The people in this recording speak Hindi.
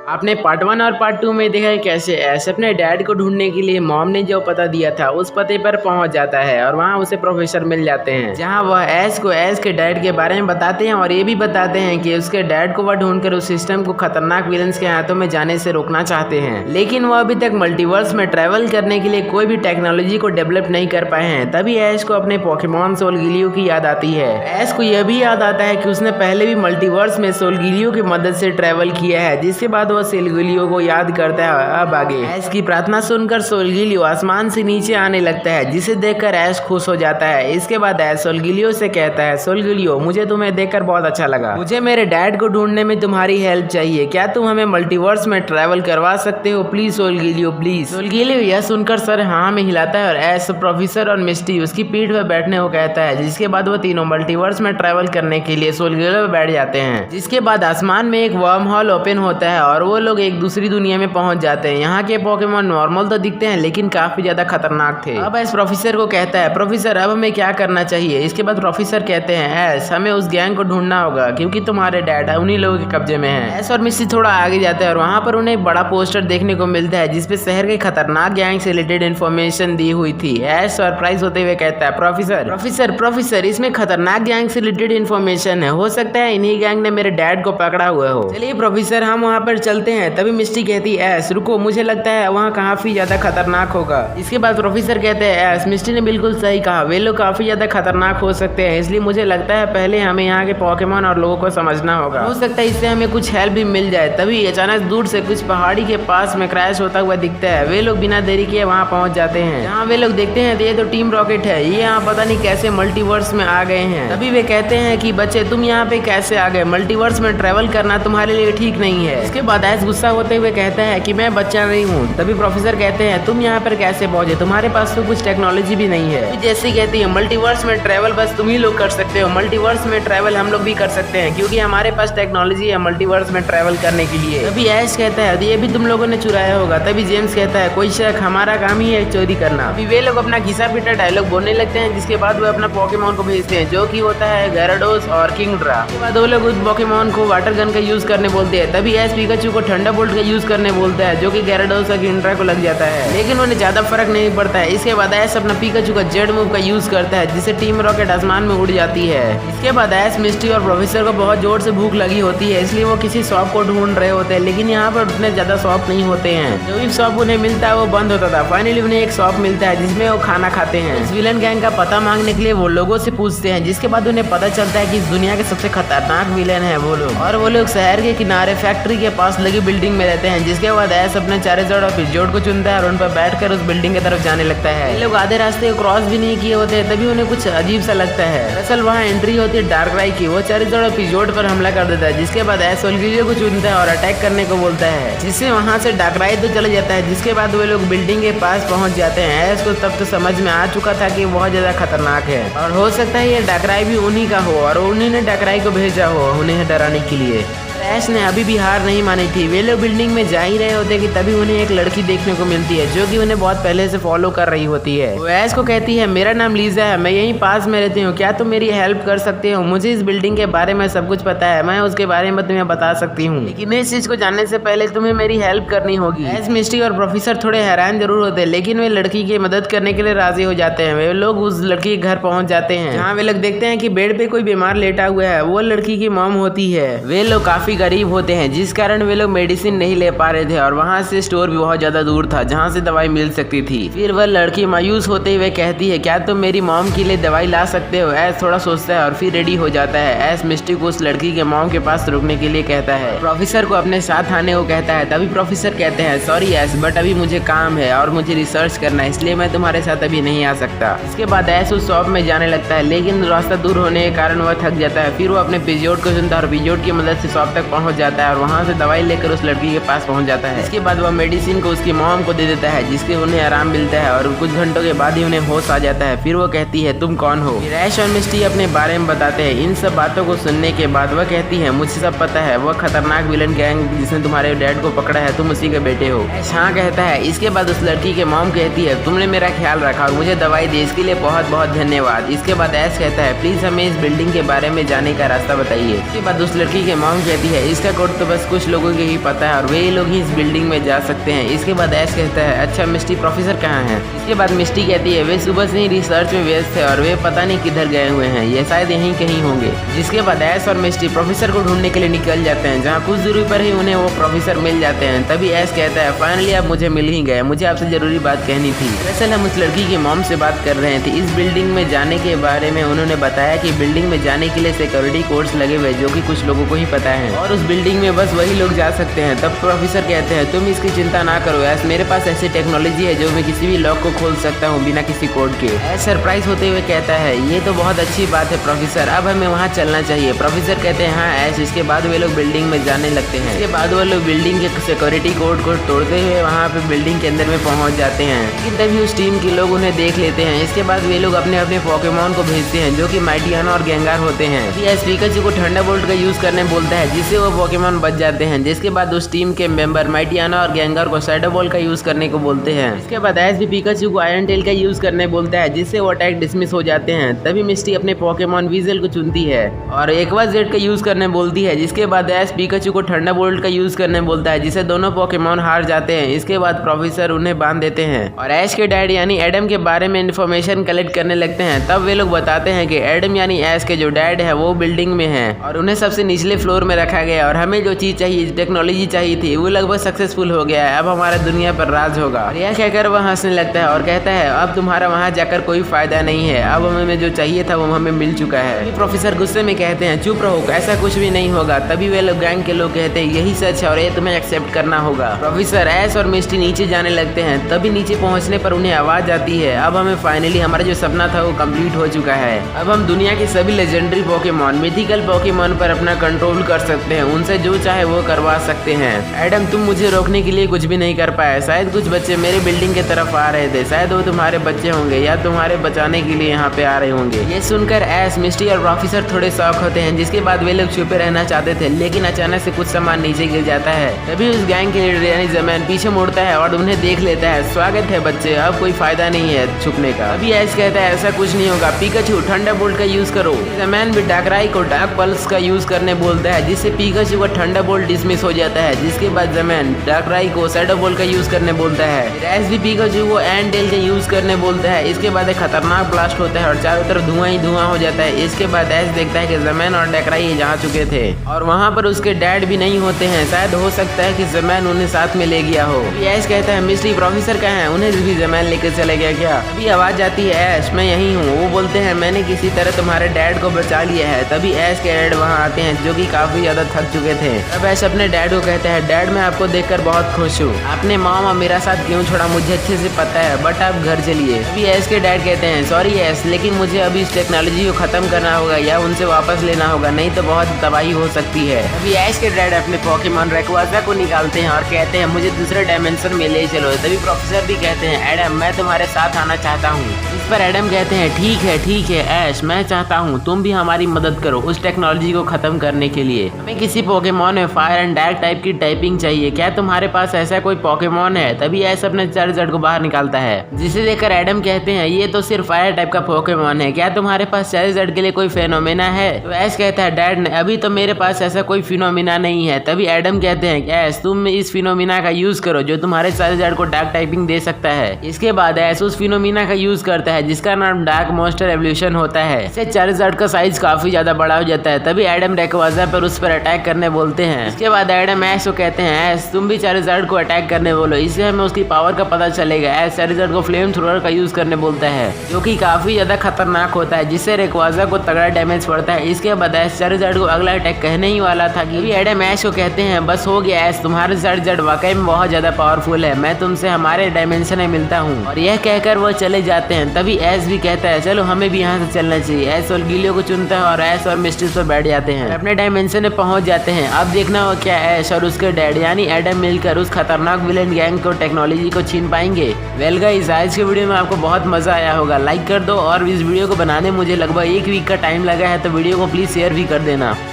आपने पार्ट 1 और पार्ट 2 में देखा है कैसे ऐश अपने डैड को ढूंढने के लिए मॉम ने जो पता दिया था उस पते पर पहुंच जाता है और वहां उसे प्रोफेसर मिल जाते हैं, जहां वह ऐश को ऐश के डैड के बारे में बताते हैं और ये भी बताते हैं कि उसके डैड को वह ढूंढकर उस सिस्टम को खतरनाक विलन्स के हाथों में जाने से रोकना चाहते हैं, लेकिन वह अभी तक मल्टीवर्स में ट्रेवल करने के लिए कोई भी टेक्नोलॉजी को डेवलप नहीं कर पाए हैं। तभी ऐश को अपने पोकेमॉन सोलगिलियो की याद आती है। ऐश को यह भी याद आता है कि उसने पहले भी मल्टीवर्स में सोलगिलियो की मदद से ट्रेवल किया है, जिसके बाद वह सोलगिलियो को याद करता है। अब आगे ऐश की प्रार्थना सुनकर सोलगिलियो आसमान से नीचे आने लगता है, जिसे देखकर ऐश खुश हो जाता है। इसके बाद ऐश सोलगिलियो से कहता है, सोलगिलियो मुझे तुम्हें देखकर बहुत अच्छा लगा, मुझे मेरे डैड को ढूंढने में तुम्हारी हेल्प चाहिए, क्या तुम हमें मल्टीवर्स में ट्रेवल करवा सकते हो प्लीज सोलगिलियो प्लीज। सोलगिलियो यह सुनकर सर हाँ में हिलाता है और ऐश प्रोफेसर और मिस्टी उसकी पीठ पर बैठने को कहता है, जिसके बाद वो तीनों मल्टीवर्स में ट्रेवल करने के लिए सोलगिलियो पर बैठ जाते हैं। जिसके बाद आसमान में एक वर्म हॉल ओपन होता है और वो लोग एक दूसरी दुनिया में पहुंच जाते हैं। यहाँ के पोकेमॉन नॉर्मल तो दिखते हैं लेकिन काफी ज्यादा खतरनाक थे। अब ऐश प्रोफेसर को कहता है, प्रोफेसर अब हमें क्या करना चाहिए। इसके बाद प्रोफेसर कहते हैं, ऐश हमें उस गैंग को ढूंढना होगा क्योंकि तुम्हारे डैड उन्हीं लोगों के कब्जे में है। ऐश और मिस्टी थोड़ा आगे जाते हैं और वहाँ पर उन्हें एक बड़ा पोस्टर देखने को मिलता है जिसपे शहर के खतरनाक गैंग से रिलेटेड इन्फॉर्मेशन दी हुई थी। ऐश सरप्राइज होते हुए कहता है, प्रोफेसर प्रोफेसर प्रोफेसर इसमें खतरनाक गैंग से रिलेटेड इन्फॉर्मेशन है, हो सकता है इन्हीं गैंग ने मेरे डैड को पकड़ा हुआ हो। चलिए प्रोफेसर हम वहाँ पर चलते हैं। तभी मिस्टी कहती है, ऐश रुको मुझे लगता है वहाँ काफी ज्यादा खतरनाक होगा। इसके बाद प्रोफेसर कहते हैं, ऐश मिस्टी ने बिल्कुल सही कहा, वे लोग काफी ज्यादा खतरनाक हो सकते हैं, इसलिए मुझे लगता है पहले हमें यहाँ के पोकेमॉन और लोगों को समझना होगा, हो सकता है इससे हमें कुछ हेल्प भी मिल जाए। तभी अचानक दूर से कुछ पहाड़ी के पास में क्रैश होता हुआ दिखता है। वे लोग बिना देरी किए वहाँ पहुँच जाते हैं। जहाँ वे लोग देखते हैं ये तो टीम रॉकेट है, ये यहाँ पता नहीं कैसे मल्टीवर्स में आ गए हैं। तभी वे कहते हैं कि बच्चे तुम यहाँ पे कैसे आ गए, मल्टीवर्स में ट्रेवल करना तुम्हारे लिए ठीक नहीं है। इसके बाद ऐश गुस्सा होते हुए कहता है कि मैं बच्चा नहीं हूँ। तभी प्रोफेसर कहते हैं, तुम यहाँ पर कैसे पहुंचे, तुम्हारे पास तो कुछ टेक्नोलॉजी भी नहीं है। जैसे कहती है, मल्टीवर्स में ट्रेवल बस तुम ही लोग कर सकते हो, मल्टीवर्स में ट्रेवल हम लोग भी कर सकते हैं क्योंकि हमारे पास टेक्नोलॉजी है मल्टीवर्स में ट्रेवल करने के लिए। तभी ऐश कहता है, ये भी तुम लोगों ने चुराया होगा। तभी जेम्स कहता है, कोई शक, हमारा काम ही है चोरी करना। अभी वे लोग अपना घिसा पीटा डायलॉग बोलने लगते हैं, जिसके बाद वो अपना पोकेमॉन को भेजते हैं जो कि होता है gyarados और किंगड्रा। उसके बाद वो लोग उस पोकेमॉन को वाटर गन का यूज करने बोलते हैं। तभी ऐश पिकाचू को ठंडा बोल्ट का यूज करने बोलता है जो कि gyarados और किंगड्रा को लग जाता है, लेकिन उन्हें ज्यादा फर्क नहीं पड़ता है। इसके बाद ऐश अपना पिकाचू का जेड मूव का यूज करता है जिससे टीम रॉकेट आसमान में उड़ जाती है। इसके बाद ऐश मिस्टी और प्रोफेसर को बहुत जोर से भूख लगी होती है, इसलिए वो किसी शॉप को ढूंढ रहे होते हैं, लेकिन यहाँ पर उतने ज्यादा शॉप नहीं होते हैं। जो भी शॉप उन्हें मिलता है वो बंद होता था। फाइनली उन्हें एक शॉप मिलता है जिसमें वो खाना खाते हैं। इस विलन गैंग का पता मांगने के लिए वो लोगों से पूछते हैं, जिसके बाद उन्हें पता चलता है कि इस दुनिया के सबसे खतरनाक विलन है वो लोग, और वो लोग शहर के किनारे फैक्ट्री के पास लगी बिल्डिंग में रहते हैं। जिसके बाद ऐश अपने चारेजोड़ और पिजोड़ को चुनता है और उन पर बैठकर उस बिल्डिंग की तरफ जाने लगता है। ये लोग आधे रास्ते को क्रॉस भी नहीं किए होते, तभी उन्हें कुछ अजीब सा लगता है। दरअसल वहाँ एंट्री होती है डार्कराई की। वो चारेजोड़ और पिजोड़ पर हमला कर देता है, जिसके बाद ऐश सोलगिलियो को चुनता है और अटैक करने को बोलता है, जिससे वहाँ से डार्कराई तो चला जाता है। जिसके बाद वे लोग बिल्डिंग के पास पहुँच जाते हैं। ऐश को तब तो समझ में आ चुका था कि बहुत ज्यादा खतरनाक है और हो सकता है ये डार्कराई भी उन्हीं का हो और उन्हीं ने डार्कराई को भेजा हो उन्हें डराने के लिए। ऐश ने अभी भी हार नहीं मानी थी। वे लोग बिल्डिंग में जा ही रहे होते कि तभी उन्हें एक लड़की देखने को मिलती है जो कि उन्हें बहुत पहले से फॉलो कर रही होती है। वो ऐश को कहती है, मेरा नाम लीजा है, मैं यहीं पास में रहती हूँ, क्या तुम मेरी हेल्प कर सकते हो, मुझे इस बिल्डिंग के बारे में सब कुछ पता है, मैं उसके बारे में तुम्हें बता सकती हूँ, लेकिन इस चीज को जानने से पहले तुम्हें मेरी हेल्प करनी होगी। ऐश, मिस्टी और प्रोफेसर थोड़े हैरान जरूर होते हैं, लेकिन वे लड़की की मदद करने के लिए राजी हो जाते हैं। वे लोग उस लड़की के घर पहुंच जाते हैं, जहाँ वे लोग देखते हैं कि बेड पे कोई बीमार लेटा हुआ है। वो लड़की की मॉम होती है। वे लोग काफी गरीब होते हैं जिस कारण वे लोग मेडिसिन नहीं ले पा रहे थे और वहाँ से स्टोर भी बहुत ज्यादा दूर था जहाँ से दवाई मिल सकती थी। फिर वह लड़की मायूस होते हुए कहती है, क्या तुम मेरी मॉम के लिए दवाई ला सकते हो। ऐश थोड़ा सोचता है और फिर रेडी हो जाता है। ऐश मिस्टी को उस लड़की के मॉम के पास रुकने के लिए कहता है। प्रोफेसर को अपने साथ आने को कहता है। तभी प्रोफेसर कहते हैं, सॉरी ऐश बट अभी मुझे काम है और मुझे रिसर्च करना है, इसलिए मैं तुम्हारे साथ अभी नहीं आ सकता। इसके बाद ऐश उस शॉप में जाने लगता है, लेकिन रास्ता दूर होने के कारण वह थक जाता है। फिर वो अपने पिजोड को चुनता है और पिजोड की मदद से शॉप तक पहुंच जाता है और वहाँ से दवाई लेकर उस लड़की के पास पहुंच जाता है। इसके बाद वह मेडिसिन को उसकी मॉम को दे देता है, जिससे उन्हें आराम मिलता है और कुछ घंटों के बाद ही उन्हें होश आ जाता है। फिर वो कहती है, तुम कौन हो। फिर ऐश और मिस्टी अपने बारे में बताते हैं। इन सब बातों को सुनने के बाद वह कहती है, मुझे सब पता है, वह खतरनाक विलन गैंग जिसने तुम्हारे डैड को पकड़ा है, तुम उसी के बेटे हो। ऐश हाँ कहता है। इसके बाद उस लड़की के मॉम कहती है, तुमने मेरा ख्याल रखा और मुझे दवाई दी, इसके लिए बहुत बहुत धन्यवाद। इसके बाद ऐश कहता है, प्लीज हमें इस बिल्डिंग के बारे में जाने का रास्ता बताइए। इसके बाद उस लड़की के मॉम कहती है, इसका कोड तो बस कुछ लोगों के ही पता है और वे लोग ही इस बिल्डिंग में जा सकते हैं। इसके बाद ऐश कहता है अच्छा मिस्टी प्रोफेसर कहाँ है। इसके बाद मिस्टी कहती है वे सुबह से ही रिसर्च में व्यस्त है और वे पता नहीं किधर गए हुए हैं, ये शायद यहीं कहीं होंगे। जिसके बाद ऐश और मिस्टी प्रोफेसर को ढूंढने के लिए निकल जाते हैं, जहाँ कुछ दूरी पर ही उन्हें वो प्रोफेसर मिल जाते हैं। तभी ऐश कहता है फाइनली आप मुझे मिल ही गए, मुझे आपसे जरूरी बात कहनी थी। दरअसल हम उस लड़की की मॉम से बात कर रहे थे। इस बिल्डिंग में जाने के बारे में उन्होंने बताया कि बिल्डिंग में जाने के लिए सिक्योरिटी कोड्स लगे हुए जो कि कुछ लोगों को ही पता है और उस बिल्डिंग में बस वही लोग जा सकते हैं। तब प्रोफेसर कहते हैं तुम इसकी चिंता ना करो ऐश, मेरे पास ऐसी टेक्नोलॉजी है जो मैं किसी भी लॉक को खोल सकता हूँ बिना किसी कोड के। ऐश सरप्राइज होते हुए कहता है ये तो बहुत अच्छी बात है प्रोफेसर, अब हमें वहाँ चलना चाहिए। प्रोफेसर कहते हैं हाँ ऐश। इसके बाद वे लोग बिल्डिंग में जाने लगते हैं। इसके बाद वो लोग बिल्डिंग के सिक्योरिटी कोड को तोड़ते हुए वहाँ पे बिल्डिंग के अंदर में पहुँच जाते हैं, लेकिन तभी उस टीम के लोग उन्हें देख लेते हैं। इसके बाद वे लोग अपने अपने पोकेमॉन को भेजते हैं जो कि माइटियाना और गेंगार होते हैं। ऐश पिकाचू को थंडरबोल्ट का यूज करने बोलता है जिससे वो पोकेमॉन बच जाते हैं। जिसके बाद उस टीम के मेंबर माइटियाना और गेंगार को शैडो बॉल का यूज करने को बोलते हैं। इसके बाद ऐश भी पिकाचू को आयरन टेल का यूज करने बोलता है जिससे वो अटैक डिसमिस हो जाते हैं। तभी मिस्टी अपने पोकेमॉन वीजल को चुनती है और एक्वा जेड का यूज करने बोलती है। जिसके बाद ऐश पिकाचू को थंडरबोल्ट का यूज करने बोलता है जिससे दोनों पोकेमॉन हार जाते हैं। इसके बाद प्रोफेसर उन्हें बांध देते हैं और ऐश के डैड यानी एडम के बारे में इन्फॉर्मेशन कलेक्ट करने लगते हैं। तब वे लोग बताते हैं कि एडम यानी ऐश के जो डैड है वो बिल्डिंग में है और उन्हें सबसे निचले फ्लोर में रखा गया और हमें जो चीज चाहिए टेक्नोलॉजी चाहिए थी वो लगभग सक्सेसफुल हो गया है, अब हमारा दुनिया पर राज होगा। और यह कहकर वह हंसने लगता है और कहता है अब तुम्हारा वहाँ जाकर कोई फायदा नहीं है, अब हमें जो चाहिए था वो हमें मिल चुका है। प्रोफेसर गुस्से में कहते हैं चुप रहो, ऐसा कुछ भी नहीं होगा। तभी वे लोग गैंग के लोग कहते हैं यही सच है और ये तुम्हें एक्सेप्ट करना होगा। प्रोफेसर ऐश और मिस्टी नीचे जाने लगते हैं। तभी नीचे पहुंचने पर उन्हें आवाज आती है अब हमें फाइनली हमारा जो सपना था वो कंप्लीट हो चुका है। अब हम दुनिया के सभी लेजेंडरी पोकेमॉन मिथिकल पोकेमॉन पर अपना कंट्रोल कर सकते हैं, उनसे जो चाहे वो करवा सकते हैं। एडम तुम मुझे रोकने के लिए कुछ भी नहीं कर पाए, शायद कुछ बच्चे मेरे बिल्डिंग की तरफ आ रहे थे, शायद वो तुम्हारे बच्चे होंगे या तुम्हारे बचाने के लिए यहाँ पे आ रहे होंगे। ये सुनकर ऐश मिस्टी और प्रोफेसर थोड़े शौक होते हैं। जिसके बाद वे लोग छुपे रहना चाहते थे लेकिन अचानक से कुछ सामान नीचे गिर जाता है। तभी उस गैंग के लीडर यानी ज़मैन पीछे मुड़ता है और उन्हें देख लेता है। स्वागत है बच्चे, अब कोई फायदा नहीं है छुपने का। अभी ऐश कहता है ऐसा कुछ नहीं होगा, पिकाचू थंडरबोल्ट का यूज करो। ज़मैन भी डाकराई को डार्क पल्स का यूज करने बोलता है जिससे पिकाचू का थंडरबोल्ट डिसमिस हो जाता है। जिसके बाद ज़मैन डाकराई को शैडो बॉल का यूज करने बोलता है। ऐश भी पिकाचू को एंड टेल का यूज करने बोलता है। इसके बाद एक खतरनाक ब्लास्ट होता है और चारों तरफ धुआं ही धुआं हो जाता है। इसके बाद ऐश देखता है कि ज़मैन और डाकराई जा चुके थे और वहाँ पर उसके डैड भी नहीं होते हैं, शायद हो सकता है कि ज़मैन उन्हें साथ में ले गया हो। ऐश कहता है मिस्टी प्रोफेसर कहाँ है, उन्हें भी ज़मैन लेकर चले गया क्या। अभी आवाज आती है ऐश मैं यहीं हूँ। वो बोलते हैं मैंने किसी तरह तुम्हारे डैड को बचा लिया है। तभी ऐश के डैड वहाँ आते हैं जो कि काफी ज्यादा थक चुके थे। तब ऐश अपने डैड को कहता है डैड मैं आपको देखकर बहुत खुश हूँ, आपने मॉम और मेरा साथ क्यों छोड़ा मुझे अच्छे से पता है, बट आप घर चलिए। अभी ऐश के डैड कहते हैं सॉरी ऐश लेकिन मुझे अभी इस टेक्नोलॉजी को खत्म करना होगा या उनसे वापस लेना होगा, नहीं तो बहुत तबाही हो सकती है। अभी ऐश के डैड अपने पोकेमॉन रेक्वाजा को निकालते हैं और कहते हैं मुझे दूसरे डायमेंशन में ले चलो। तभी प्रोफेसर भी कहते हैं एडम मैं तुम्हारे साथ आना चाहता हूँ। इस पर एडम कहते हैं ठीक है ऐश मैं चाहता हूँ तुम भी हमारी मदद करो उस टेक्नोलॉजी को खत्म करने के लिए। हमें किसी पोकेमॉन में फायर एंड डार्क टाइप की टाइपिंग चाहिए, क्या तुम्हारे पास ऐसा कोई पोकेमॉन है। तभी ऐश अपने चार्जर को बाहर निकालता है जिसे देखकर एडम कहते हैं ये तो सिर्फ फायर टाइप का पोकेमॉन है, क्या तुम्हारे पास चार्जर के लिए कोई फेनोमेना है। तो ऐश कहता है डैड अभी तो मेरे पास ऐसा कोई फिनोमिना नहीं है। तभी एडम कहते हैं ऐश तुम इस फिनोमिना का यूज करो जो तुम्हारे चार्जर को डार्क टाइपिंग दे सकता है। इसके बाद ऐश उस फिनोमिना का यूज करता है जिसका नाम डार्क मॉन्स्टर एवोल्यूशन होता है। इससे चार्जर का साइज काफी ज्यादा बड़ा हो जाता है। तभी एडम रेक्वाजा पर उस पर अटैक करने बोलते हैं। इसके बाद एडम ऐश को कहते हैं ऐश तुम भी चार्जर को अटैक करने बोलो, इससे हमें उसकी पावर का पता चलेगा। ऐश चार्जर को फ्लेम थ्रोअर का यूज करने बोलता है जो कि काफी ज्यादा खतरनाक होता है जिससे रेक्वाजा को तगड़ा डैमेज पड़ता है। इसके बाद ऐश चार्जर को अगला अटैक कहने ही वाला था कि एडम ऐश को कहते हैं बस हो गया ऐश तुम्हारे चार्जर वाकई में बहुत ज्यादा पावरफुल है, मैं तुमसे हमारे डायमेंशन में मिलता हूँ। और यह कहकर वो चले जाते हैं। तभी ऐश भी कहता है चलो हमें भी यहाँ से चलना चाहिए। ऐश और गिलियो को चुनता है और ऐश और मिस्टी पर बैठ जाते हैं, अपने डायमेंशन में पहुंच जाते हैं। अब देखना हो क्या ऐश और उसके डैड यानी एडम मिलकर उस खतरनाक विलेन गैंग को टेक्नोलॉजी को छीन पाएंगे। वेल गाइस आज के वीडियो में आपको बहुत मजा आया होगा, लाइक कर दो और इस वीडियो को बनाने मुझे लगभग 1 वीक का टाइम लगा है तो वीडियो को प्लीज शेयर भी कर देना।